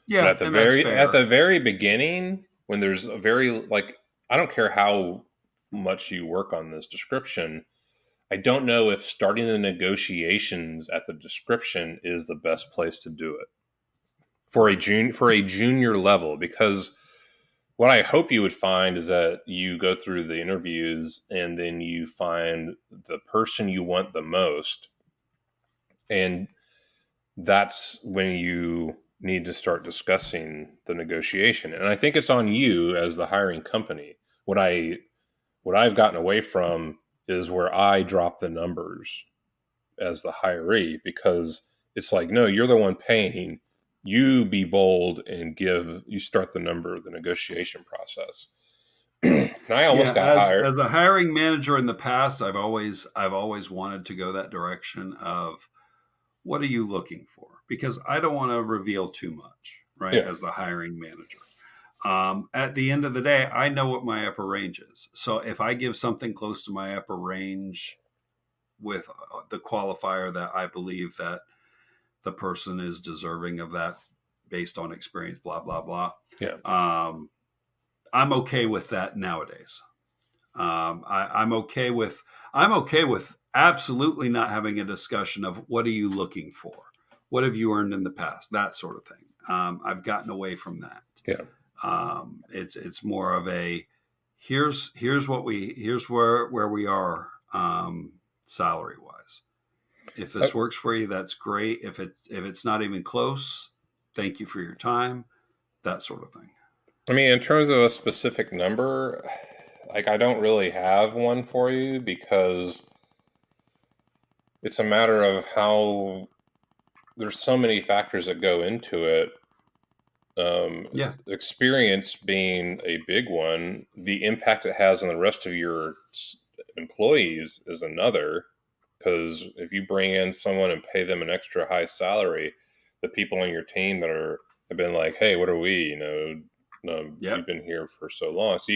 Yeah, but and that's fair. at the very beginning, when there's a very, like, I don't care how much you work on this description, I don't know if starting the negotiations at the description is the best place to do it for a junior level, because what I hope you would find is that you go through the interviews and then you find the person you want the most, and that's when you need to start discussing the negotiation. And I think it's on you as the hiring company. What I've gotten away from is where I drop the numbers as the hiree, because it's like, no, you're the one paying. You be bold and you start the negotiation process. And I almost got hired as a hiring manager in the past. I've always wanted to go that direction of, what are you looking for? Because I don't want to reveal too much, right? Yeah. As the hiring manager. At the end of the day, I know what my upper range is. So if I give something close to my upper range with the qualifier that I believe that the person is deserving of that based on experience, blah, blah, blah. Yeah. I'm okay with that nowadays. I'm okay with absolutely not having a discussion of, what are you looking for? What have you earned in the past? That sort of thing. I've gotten away from that. Yeah. It's more of a, here's where we are, salary wise. If this works for you, that's great. If it's not even close, thank you for your time. That sort of thing. I mean, in terms of a specific number, like, I don't really have one for you, because it's a matter of how there's so many factors that go into it. Experience being a big one. The impact it has on the rest of your employees is another, because if you bring in someone and pay them an extra high salary, the people on your team that have been like, hey, what are we, you've been here for so long. So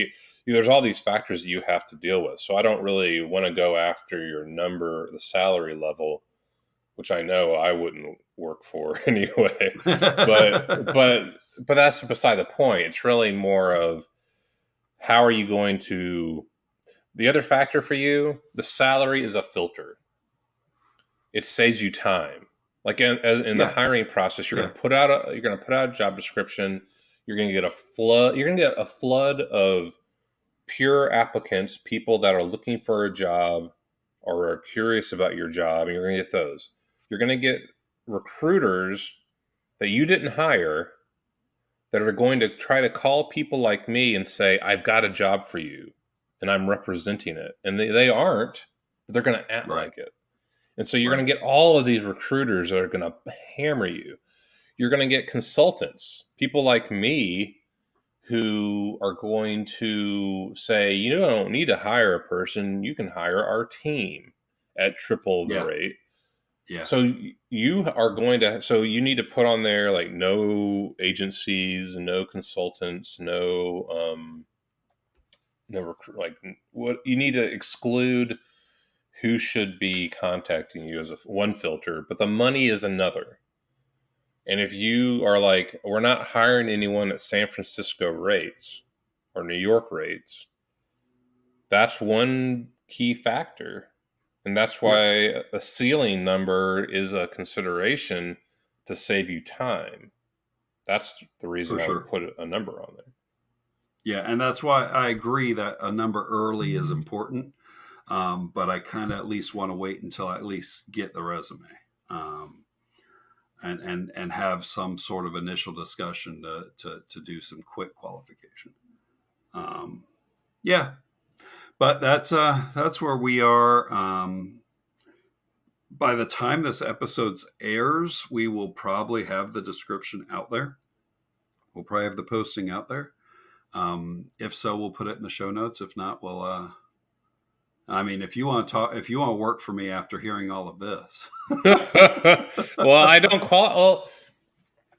there's all these factors that you have to deal with. So I don't really want to go after your number, the salary level, which I know I wouldn't work for anyway. But that's beside the point. It's really more of, how are you going to? The other factor for you, the salary is a filter. It saves you time. Like in the hiring process, you're going to put out a job description. You're going to get a flood. You're going to get a flood of pure applicants, people that are looking for a job or are curious about your job, and you're going to get those. You're going to get recruiters that you didn't hire that are going to try to call people like me and say, I've got a job for you, and I'm representing it. And they aren't, but they're going to act like it. And so you're going to get all of these recruiters that are going to hammer you. You're going to get consultants, people like me, who are going to say, you don't need to hire a person. You can hire our team at triple the rate. Yeah. So you need to put on there, like, no agencies, no consultants, no recruit. Like, what you need to exclude who should be contacting you as one filter, but the money is another. And if you are like, we're not hiring anyone at San Francisco rates or New York rates, that's one key factor. And that's why a ceiling number is a consideration to save you time. That's the reason I would put a number on there. Yeah, and that's why I agree that a number early is important. But I kind of at least want to wait until I at least get the resume, and have some sort of initial discussion to do some quick qualification. But that's where we are. By the time this episode airs, we will probably have the description out there. We'll probably have the posting out there. If so, we'll put it in the show notes. If not, we'll. I mean, if you want to work for me after hearing all of this. Well, I don't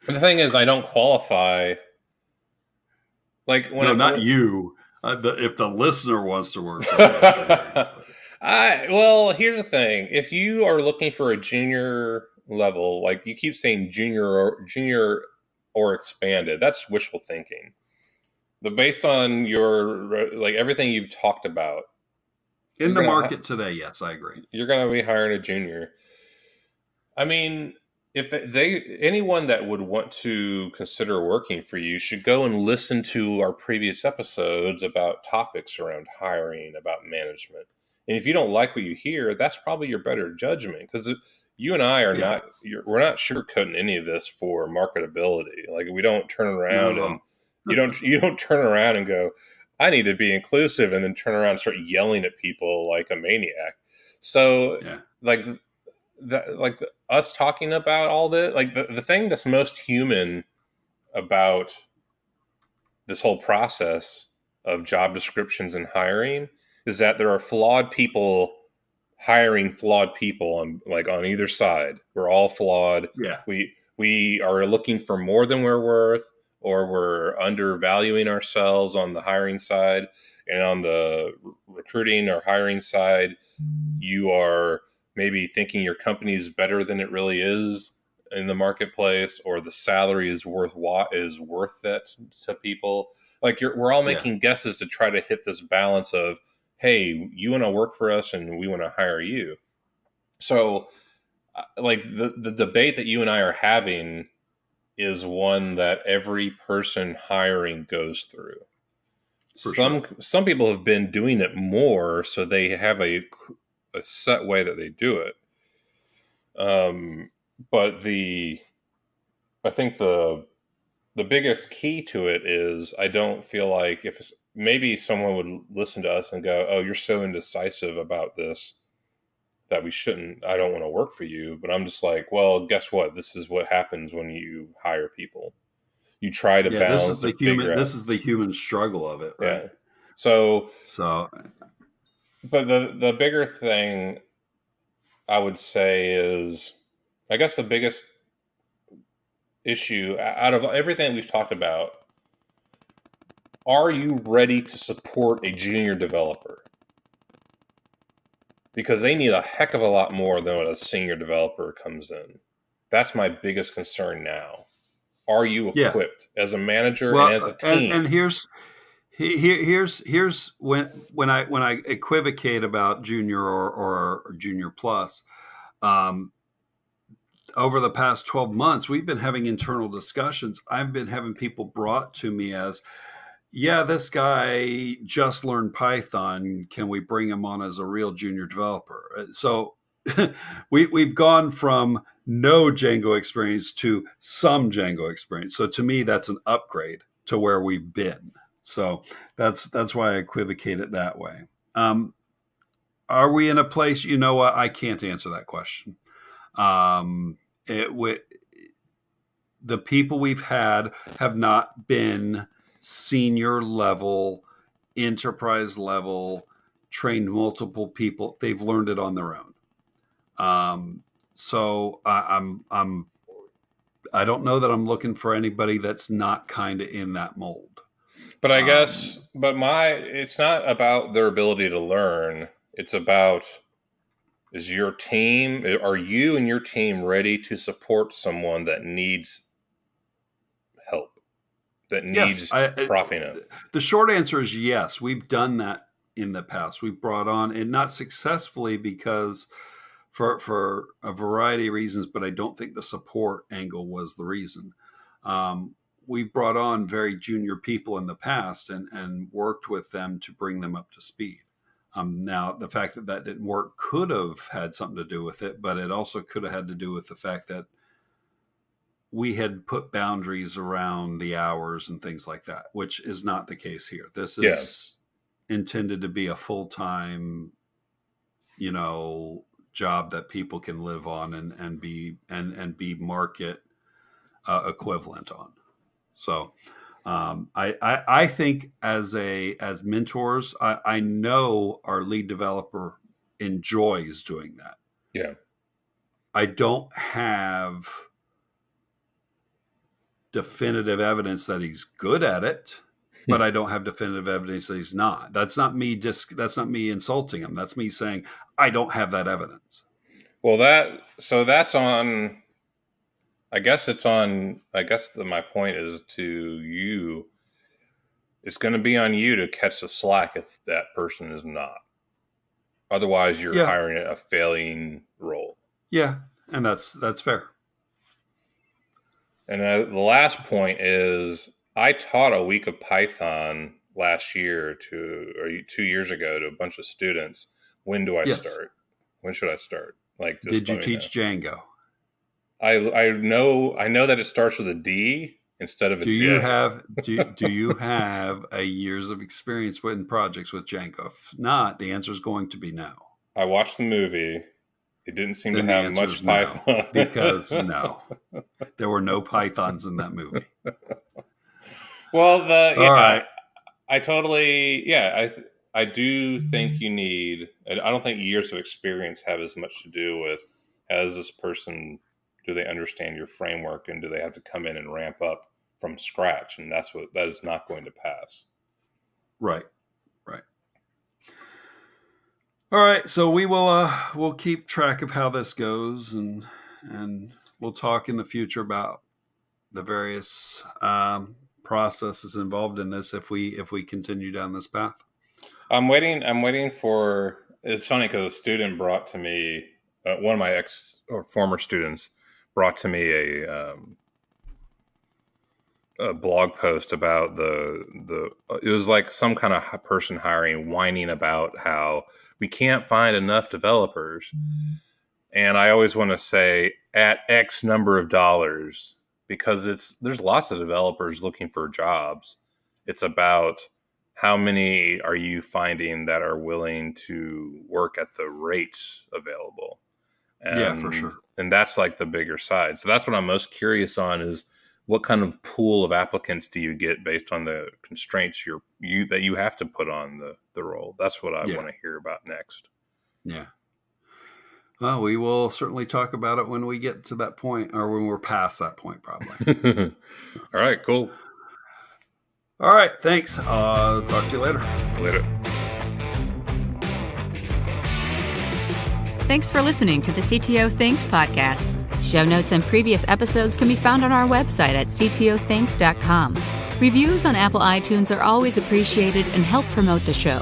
the thing is, I don't qualify. Like, not you. If the listener wants to work for me. Well, here's the thing. If you are looking for a junior level, like you keep saying junior or expanded, that's wishful thinking. But based on your like everything you've talked about, In the market today, yes, I agree. You're going to be hiring a junior. I mean, if anyone that would want to consider working for you should go and listen to our previous episodes about topics around hiring, about management. And if you don't like what you hear, that's probably your better judgment, because you and I are we're not sugarcoating any of this for marketability. Like, we don't turn around and you don't turn around and go, I need to be inclusive, and then turn around and start yelling at people like a maniac. So us talking about all this, like the thing that's most human about this whole process of job descriptions and hiring is that there are flawed people hiring flawed people on either side. We're all flawed. Yeah. We are looking for more than we're worth, or we're undervaluing ourselves on the hiring side, and on the recruiting or hiring side, you are maybe thinking your company is better than it really is in the marketplace, or the salary is worth that to people. Like, we're all making guesses to try to hit this balance of, hey, you want to work for us and we want to hire you. So like the debate that you and I are having is one that every person hiring goes through. Some people have been doing it more, so they have a set way that they do it. But I think the biggest key to it is, I don't feel like, if maybe someone would listen to us and go, oh, you're so indecisive about this that I don't want to work for you. But I'm just like, well, guess what? This is what happens when you hire people. You try to balance. This is the human struggle of it, right? Yeah. So, but the bigger thing I would say is, I guess the biggest issue out of everything we've talked about, are you ready to support a junior developer? Because they need a heck of a lot more than when a senior developer comes in. That's my biggest concern now. Are you equipped as a manager and as a team? And here's when I equivocate about junior or junior plus. Over the past 12 months, we've been having internal discussions. I've been having people brought to me as, this guy just learned Python. Can we bring him on as a real junior developer? So we've gone from no Django experience to some Django experience. So to me, that's an upgrade to where we've been. So that's why I equivocate it that way. Are we in a place? You know what? I can't answer that question. The people we've had have not been senior level, enterprise level, trained multiple people. They've learned it on their own. So I don't know that I'm looking for anybody that's not kind of in that mold. But I guess, it's not about their ability to learn. It's about, are you and your team ready to support someone that needs help, that needs propping up? The short answer is yes. We've done that in the past. We've brought on, and not successfully, because for a variety of reasons, but I don't think the support angle was the reason. We've brought on very junior people in the past and worked with them to bring them up to speed. Now, the fact that didn't work could have had something to do with it, but it also could have had to do with the fact that we had put boundaries around the hours and things like that, which is not the case here. This is intended to be a full-time, job that people can live on and be market equivalent on. So I think as mentors, I know our lead developer enjoys doing that. Yeah. I don't have definitive evidence that he's good at it, but I don't have definitive evidence that he's not. That's not me insulting him. That's me saying I don't have that evidence. Well, that's on. I guess my point is to you. It's going to be on you to catch the slack if that person is not. Otherwise, you're hiring a failing role. Yeah, and that's fair. And the last point is, I taught a week of Python last year 2 years ago to a bunch of students. When do I start? When should I start? Like, just did you teach Django? I know that it starts with a D instead of a J. Do you have a years of experience in projects with Django? If not, the answer is going to be no. I watched the movie. It didn't seem to have much Python. Because no, there were no Pythons in that movie. Well, right. I totally, I do think you need, I don't think years of experience have as much to do with, has this person, do they understand your framework, and do they have to come in and ramp up from scratch? And that is not going to pass. Right. All right, so we'll keep track of how this goes, and we'll talk in the future about the various processes involved in this if we continue down this path. I'm waiting for. It's funny because a student brought to me, one of my former students brought to me a blog post about it was like some kind of person hiring whining about how we can't find enough developers. And I always want to say at X number of dollars, because there's lots of developers looking for jobs. It's about how many are you finding that are willing to work at the rates available. And, for sure. And that's like the bigger side. So that's what I'm most curious on is, what kind of pool of applicants do you get based on the constraints that you have to put on the role? That's what I want to hear about next. Yeah. Well, we will certainly talk about it when we get to that point, or when we're past that point, probably. All right, cool. All right, thanks. Talk to you later. Later. Thanks for listening to the CTO Think podcast. Show notes and previous episodes can be found on our website at ctothink.com. Reviews on Apple iTunes are always appreciated and help promote the show.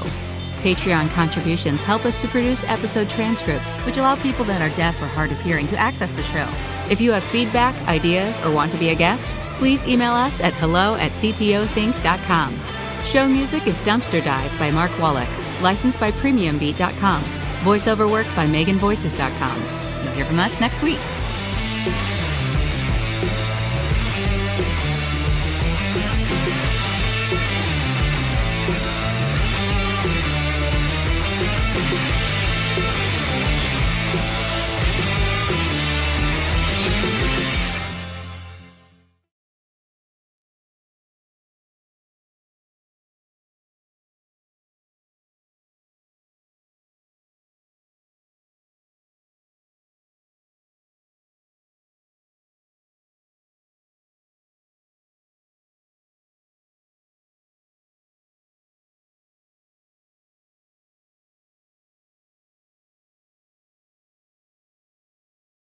Patreon contributions help us to produce episode transcripts, which allow people that are deaf or hard of hearing to access the show. If you have feedback, ideas, or want to be a guest, please email us at hello@ctothink.com. Show music is Dumpster Dive by Mark Wallach, licensed by premiumbeat.com. Voiceover work by meganvoices.com. You'll hear from us next week.